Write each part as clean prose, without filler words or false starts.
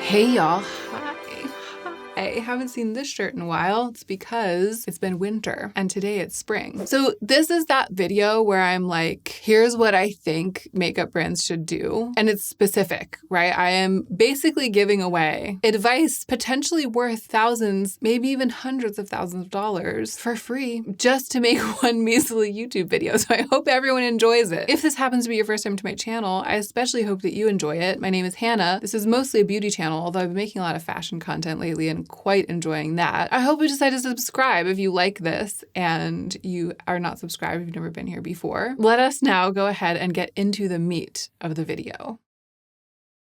Hey y'all, hi. I haven't seen this shirt in a while. It's because it's been winter and today it's spring. So this is that video where I'm like, here's what I think makeup brands should do. And it's specific, right? I am basically giving away advice potentially worth thousands, maybe even hundreds of thousands of dollars for free just to make one measly YouTube video. So I hope everyone enjoys it. If this happens to be your first time to my channel, I especially hope that you enjoy it. My name is Hannah. This is mostly a beauty channel, although I've been making a lot of fashion content lately and quite enjoying that. I hope you decide to subscribe if you like this and you are not subscribed if you've never been here before. Let us now go ahead and get into the meat of the video.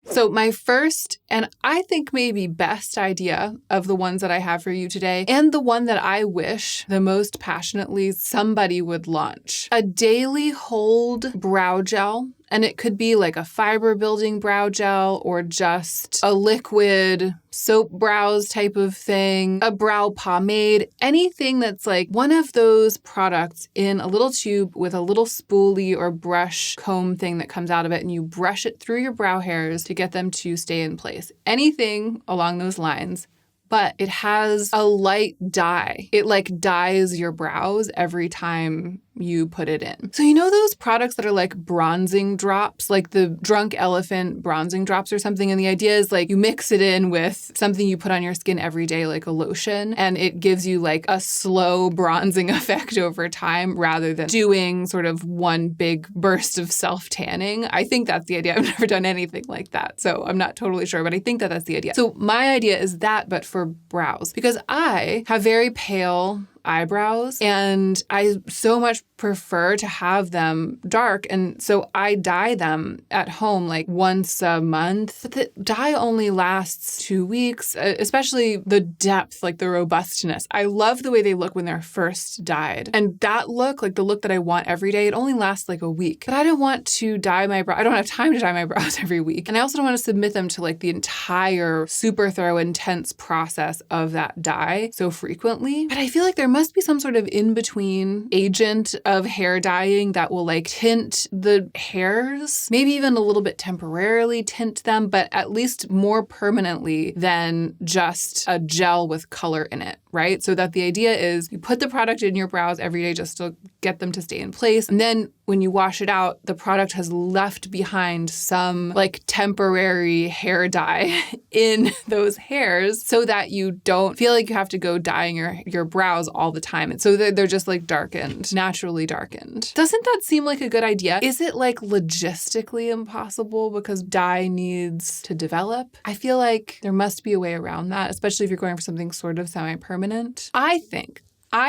So my first, and I think maybe best idea of the ones that I have for you today, and the one that I wish the most passionately somebody would launch, a daily hold brow gel. And it could be like a fiber building brow gel or just a liquid soap brows type of thing, a brow pomade, anything that's like one of those products in a little tube with a little spoolie or brush comb thing that comes out of it, and you brush it through your brow hairs to get them to stay in place. Anything along those lines. But it has a light dye. It like dyes your brows every time you put it in. So you know those products that are like bronzing drops, like the Drunk Elephant bronzing drops or something? And the idea is like you mix it in with something you put on your skin every day, like a lotion, and it gives you like a slow bronzing effect over time rather than doing sort of one big burst of self-tanning. I think that's the idea. I've never done anything like that, so I'm not totally sure, but I think that that's the idea. So my idea is that, but for brows, because I have very pale eyebrows and I so much prefer to have them dark, and so I dye them at home like once a month. But the dye only lasts 2 weeks, especially the depth, like the robustness. I love the way they look when they're first dyed, and that look, like the look that I want every day, it only lasts like a week. But I don't want to dye my brow. I don't have time to dye my brows every week, and I also don't want to submit them to like the entire super thorough, intense process of that dye so frequently. But I feel like there must be some sort of in-between agent of hair dyeing that will like tint the hairs, maybe even a little bit temporarily tint them, but at least more permanently than just a gel with color in it, right? So that the idea is you put the product in your brows every day just to get them to stay in place. And then when you wash it out, the product has left behind some like temporary hair dye in those hairs so that you don't feel like you have to go dyeing your brows all the time. And so they're just like darkened, naturally darkened. Doesn't that seem like a good idea? Is it like logistically impossible because dye needs to develop? I feel like there must be a way around that, especially if you're going for something sort of semi-permanent. I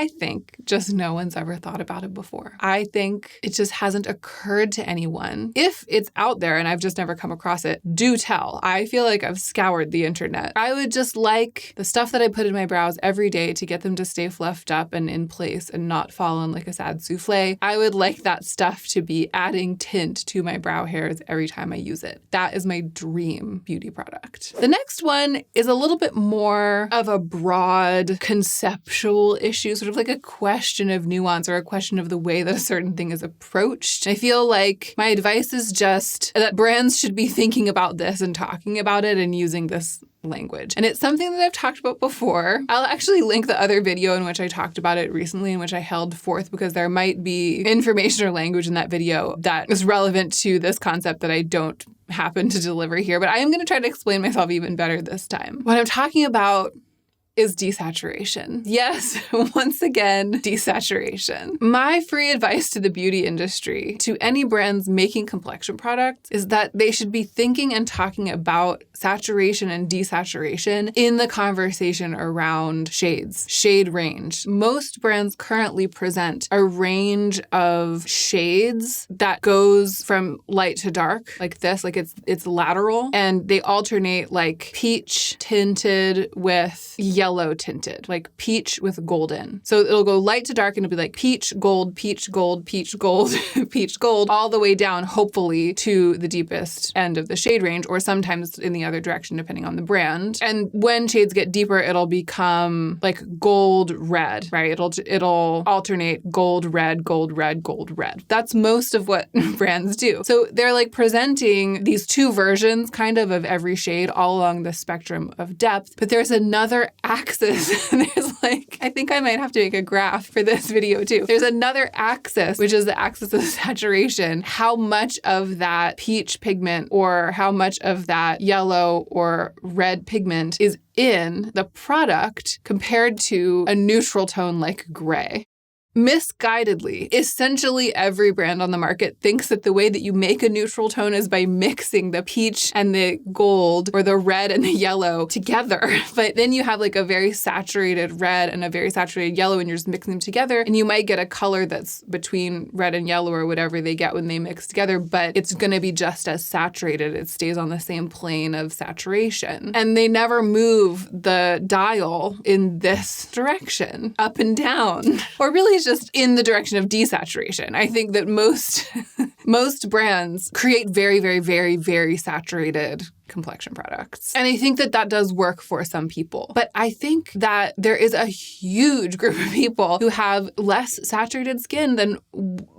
think just no one's ever thought about it before. I think it just hasn't occurred to anyone. If it's out there and I've just never come across it, do tell. I feel like I've scoured the internet. I would just like the stuff that I put in my brows every day to get them to stay fluffed up and in place and not fall on like a sad souffle. I would like that stuff to be adding tint to my brow hairs every time I use it. That is my dream beauty product. The next one is a little bit more of a broad conceptual issue, sort of like a question of nuance or a question of the way that a certain thing is approached. I feel like my advice is just that brands should be thinking about this and talking about it and using this language. And it's something that I've talked about before. I'll actually link the other video in which I talked about it recently, in which I held forth, because there might be information or language in that video that is relevant to this concept that I don't happen to deliver here. But I am going to try to explain myself even better this time. What I'm talking about is desaturation. Yes, once again, desaturation. My free advice to the beauty industry, to any brands making complexion products, is that they should be thinking and talking about saturation and desaturation in the conversation around shades, shade range. Most brands currently present a range of shades that goes from light to dark, like this, like it's lateral, and they alternate like peach tinted with yellow yellow tinted, like peach with golden. So it'll go light to dark and it'll be like peach, gold, peach, gold, peach, gold, peach, gold, all the way down, hopefully, to the deepest end of the shade range, or sometimes in the other direction, depending on the brand. And when shades get deeper, it'll become like gold red, right? It'll alternate gold, red, gold, red, gold, red. That's most of what brands do. So they're like presenting these two versions kind of every shade all along the spectrum of depth. But there's another axis. There's like, I think I might have to make a graph for this video too. There's another axis, which is the axis of saturation. How much of that peach pigment or how much of that yellow or red pigment is in the product compared to a neutral tone like gray. Misguidedly, essentially every brand on the market thinks that the way that you make a neutral tone is by mixing the peach and the gold or the red and the yellow together. But then you have like a very saturated red and a very saturated yellow and you're just mixing them together and you might get a color that's between red and yellow or whatever they get when they mix together, but it's going to be just as saturated. It stays on the same plane of saturation. And they never move the dial in this direction, up and down, or really just in the direction of desaturation. I think that most brands create very, very, very, very saturated complexion products. And I think that that does work for some people. But I think that there is a huge group of people who have less saturated skin than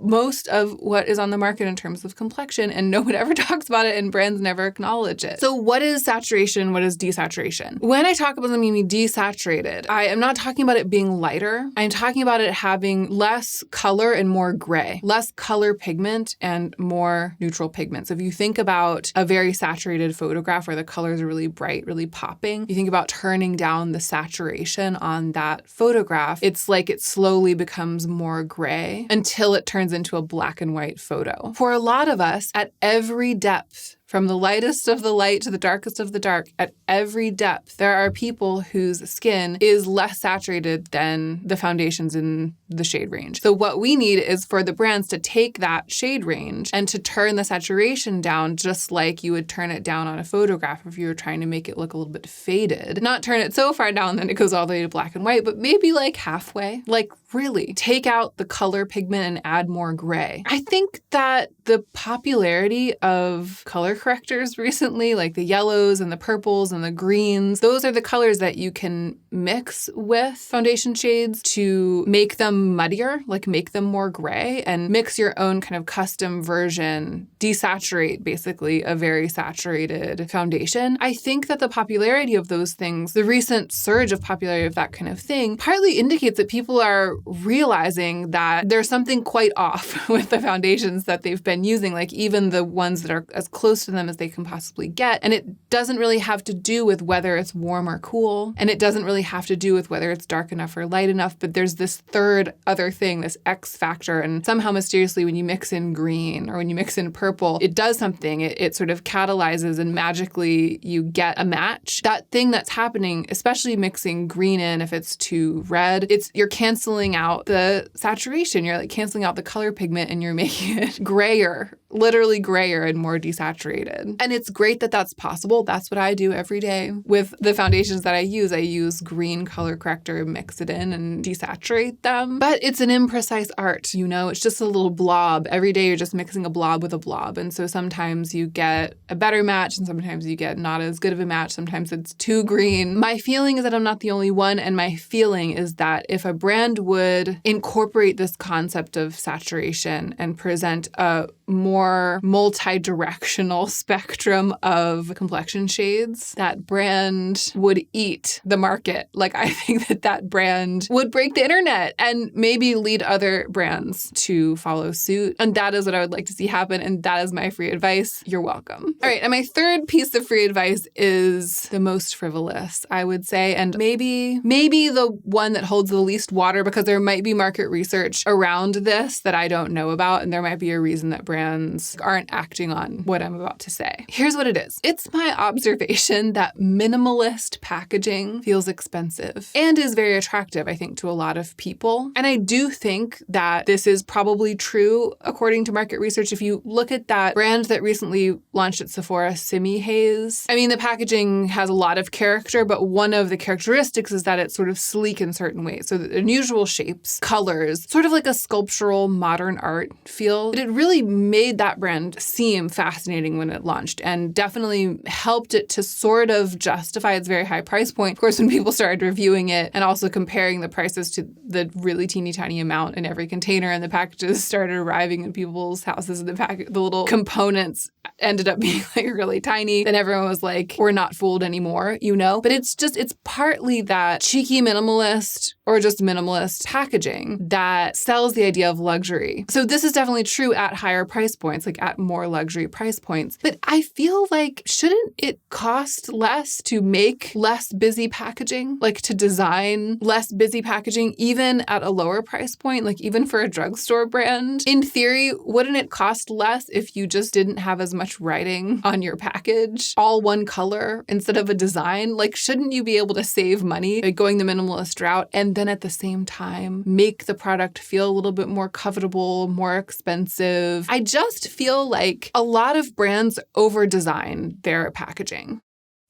most of what is on the market in terms of complexion, and no one ever talks about it and brands never acknowledge it. So what is saturation? What is desaturation? When I talk about something being desaturated, I am not talking about it being lighter. I'm talking about it having less color and more gray, less color pigment and more neutral pigment. So if you think about a very saturated photograph where the colors are really bright, really popping, you think about turning down the saturation on that photograph, it's like it slowly becomes more gray until it turns into a black and white photo. For a lot of us, at every depth, from the lightest of the light to the darkest of the dark, at every depth, there are people whose skin is less saturated than the foundations in the shade range. So what we need is for the brands to take that shade range and to turn the saturation down just like you would turn it down on a photograph if you were trying to make it look a little bit faded. Not turn it so far down that it goes all the way to black and white, but maybe like halfway. Like really take out the color pigment and add more gray. I think that the popularity of color correctors recently, like the yellows and the purples and the greens, those are the colors that you can mix with foundation shades to make them muddier, like make them more gray, and mix your own kind of custom version, desaturate basically a very saturated foundation. I think that the popularity of those things, the recent surge of popularity of that kind of thing, partly indicates that people are realizing that there's something quite off with the foundations that they've been using, like even the ones that are as close to them as they can possibly get. And it doesn't really have to do with whether it's warm or cool. And it doesn't really have to do with whether it's dark enough or light enough. But there's this third other thing, this X factor. And somehow mysteriously, when you mix in green or when you mix in purple, it does something. It sort of catalyzes and magically you get a match. That thing that's happening, especially mixing green in if it's too red, you're canceling out the saturation. You're like canceling out the color pigment and you're making it grayer, literally grayer and more desaturated. And it's great that that's possible. That's what I do every day with the foundations that I use. I use green color corrector, mix it in and desaturate them. But it's an imprecise art, you know, it's just a little blob. Every day you're just mixing a blob with a blob. And so sometimes you get a better match and sometimes you get not as good of a match. Sometimes it's too green. My feeling is that I'm not the only one. And my feeling is that if a brand would incorporate this concept of saturation and present a more multi-directional spectrum of complexion shades, that brand would eat the market. Like, I think that brand would break the internet and maybe lead other brands to follow suit. And that is what I would like to see happen. And that is my free advice. You're welcome. All right. And my third piece of free advice is the most frivolous, I would say. And maybe the one that holds the least water, because there might be market research around this that I don't know about. And there might be a reason that brands brands aren't acting on what I'm about to say. Here's what it is. It's my observation that minimalist packaging feels expensive and is very attractive, I think, to a lot of people. And I do think that this is probably true according to market research. If you look at that brand that recently launched at Sephora, Simi Haze, I mean, the packaging has a lot of character, but one of the characteristics is that it's sort of sleek in certain ways. So the unusual shapes, colors, sort of like a sculptural modern art feel. But it really made that brand seem fascinating when it launched and definitely helped it to sort of justify its very high price point. Of course, when people started reviewing it and also comparing the prices to the really teeny tiny amount in every container, and the packages started arriving in people's houses, and the little components ended up being like really tiny, then everyone was like, we're not fooled anymore, you know? But it's partly that cheeky minimalist or just minimalist packaging that sells the idea of luxury. So this is definitely true at higher price points, like at more luxury price points. But I feel like, shouldn't it cost less to make less busy packaging? Like to design less busy packaging, even at a lower price point, like even for a drugstore brand? In theory, wouldn't it cost less if you just didn't have as much writing on your package, all one color instead of a design? Like, shouldn't you be able to save money by going the minimalist route and then at the same time make the product feel a little bit more covetable, more expensive? I just feel like a lot of brands over-design their packaging.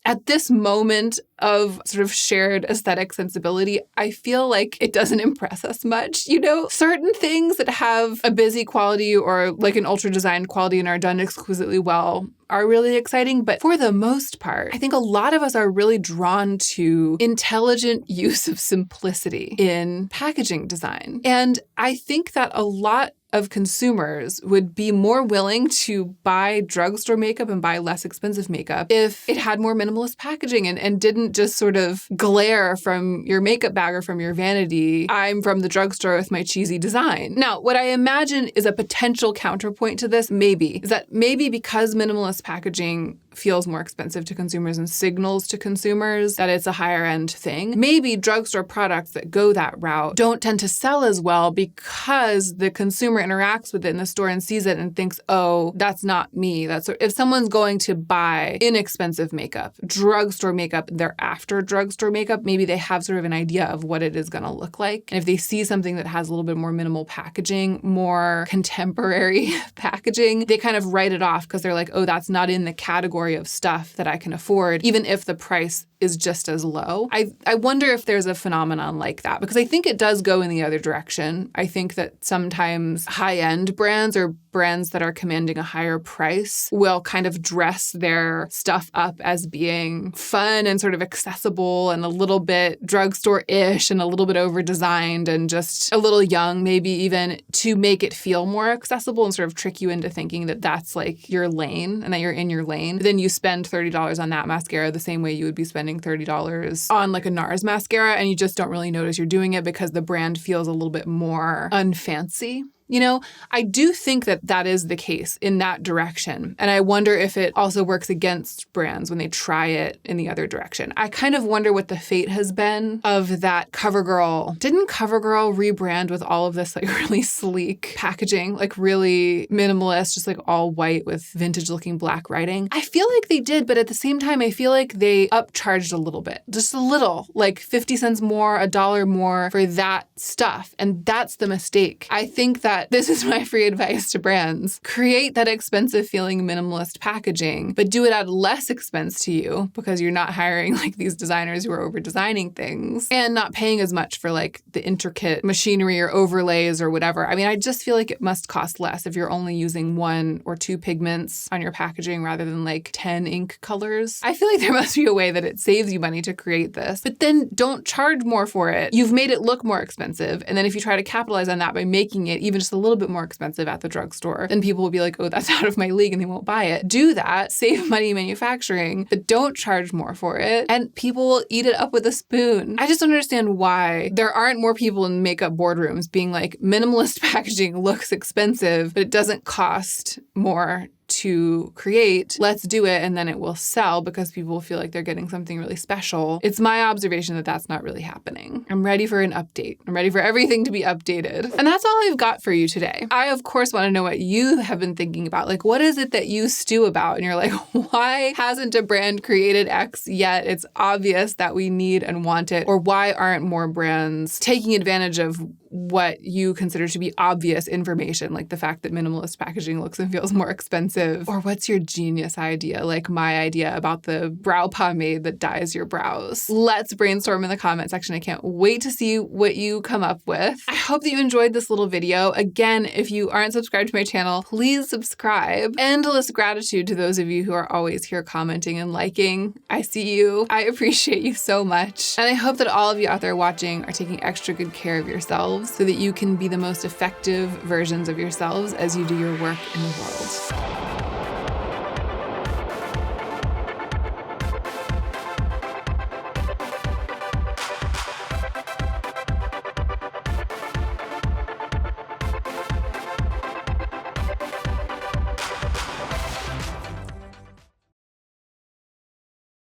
At this moment of sort of shared aesthetic sensibility, I feel like it doesn't impress us much. You know, certain things that have a busy quality or like an ultra designed quality and are done exquisitely well are really exciting. But for the most part, I think a lot of us are really drawn to intelligent use of simplicity in packaging design. And I think that a lot of consumers would be more willing to buy drugstore makeup and buy less expensive makeup if it had more minimalist packaging and didn't just sort of glare from your makeup bag or from your vanity, I'm from the drugstore with my cheesy design. Now, what I imagine is a potential counterpoint to this, is that maybe because minimalist packaging feels more expensive to consumers and signals to consumers that it's a higher end thing, maybe drugstore products that go that route don't tend to sell as well because the consumer interacts with it in the store and sees it and thinks, oh, that's not me. If someone's going to buy inexpensive makeup, drugstore makeup, they're after drugstore makeup, maybe they have sort of an idea of what it is going to look like. And if they see something that has a little bit more minimal packaging, more contemporary packaging, they kind of write it off because they're like, oh, that's not in the category of stuff that I can afford, even if the price is just as low. I wonder if there's a phenomenon like that, because I think it does go in the other direction. I think that sometimes high-end brands or brands that are commanding a higher price will kind of dress their stuff up as being fun and sort of accessible and a little bit drugstore-ish and a little bit over-designed and just a little young, maybe even, to make it feel more accessible and sort of trick you into thinking that that's like your lane and that you're in your lane. Then you spend $30 on that mascara the same way you would be spending $30 on like a NARS mascara, and you just don't really notice you're doing it because the brand feels a little bit more unfancy. You know, I do think that that is the case in that direction. And I wonder if it also works against brands when they try it in the other direction. I kind of wonder what the fate has been of that CoverGirl. Didn't CoverGirl rebrand with all of this like really sleek packaging, like really minimalist, just like all white with vintage looking black writing? I feel like they did, but at the same time, I feel like they upcharged a little bit, just a little, like 50 cents more, $1 more for that stuff. And that's the mistake. I think that this is my free advice to brands. Create that expensive feeling minimalist packaging, but do it at less expense to you because you're not hiring like these designers who are over designing things and not paying as much for like the intricate machinery or overlays or whatever. I mean, I just feel like it must cost less if you're only using 1 or 2 pigments on your packaging rather than like 10 ink colors. I feel like there must be a way that it saves you money to create this, but then don't charge more for it. You've made it look more expensive. And then if you try to capitalize on that by making it even just a little bit more expensive at the drugstore, then people will be like, oh, that's out of my league, and they won't buy it. Do that, save money manufacturing, but don't charge more for it, and people will eat it up with a spoon. I just don't understand why there aren't more people in makeup boardrooms being like, minimalist packaging looks expensive, but it doesn't cost more to create, let's do it and then it will sell because people feel like they're getting something really special. It's my observation that that's not really happening. I'm ready for an update. I'm ready for everything to be updated. And that's all I've got for you today. I, of course, want to know what you have been thinking about. Like, what is it that you stew about? And you're like, why hasn't a brand created X yet? It's obvious that we need and want it. Or why aren't more brands taking advantage of what you consider to be obvious information, like the fact that minimalist packaging looks and feels more expensive? Or what's your genius idea, like my idea about the brow pomade that dyes your brows? Let's brainstorm in the comment section. I can't wait to see what you come up with. I hope that you enjoyed this little video. Again, if you aren't subscribed to my channel, please subscribe. Endless gratitude to those of you who are always here commenting and liking. I see you. I appreciate you so much. And I hope that all of you out there watching are taking extra good care of yourselves so that you can be the most effective versions of yourselves as you do your work in the world.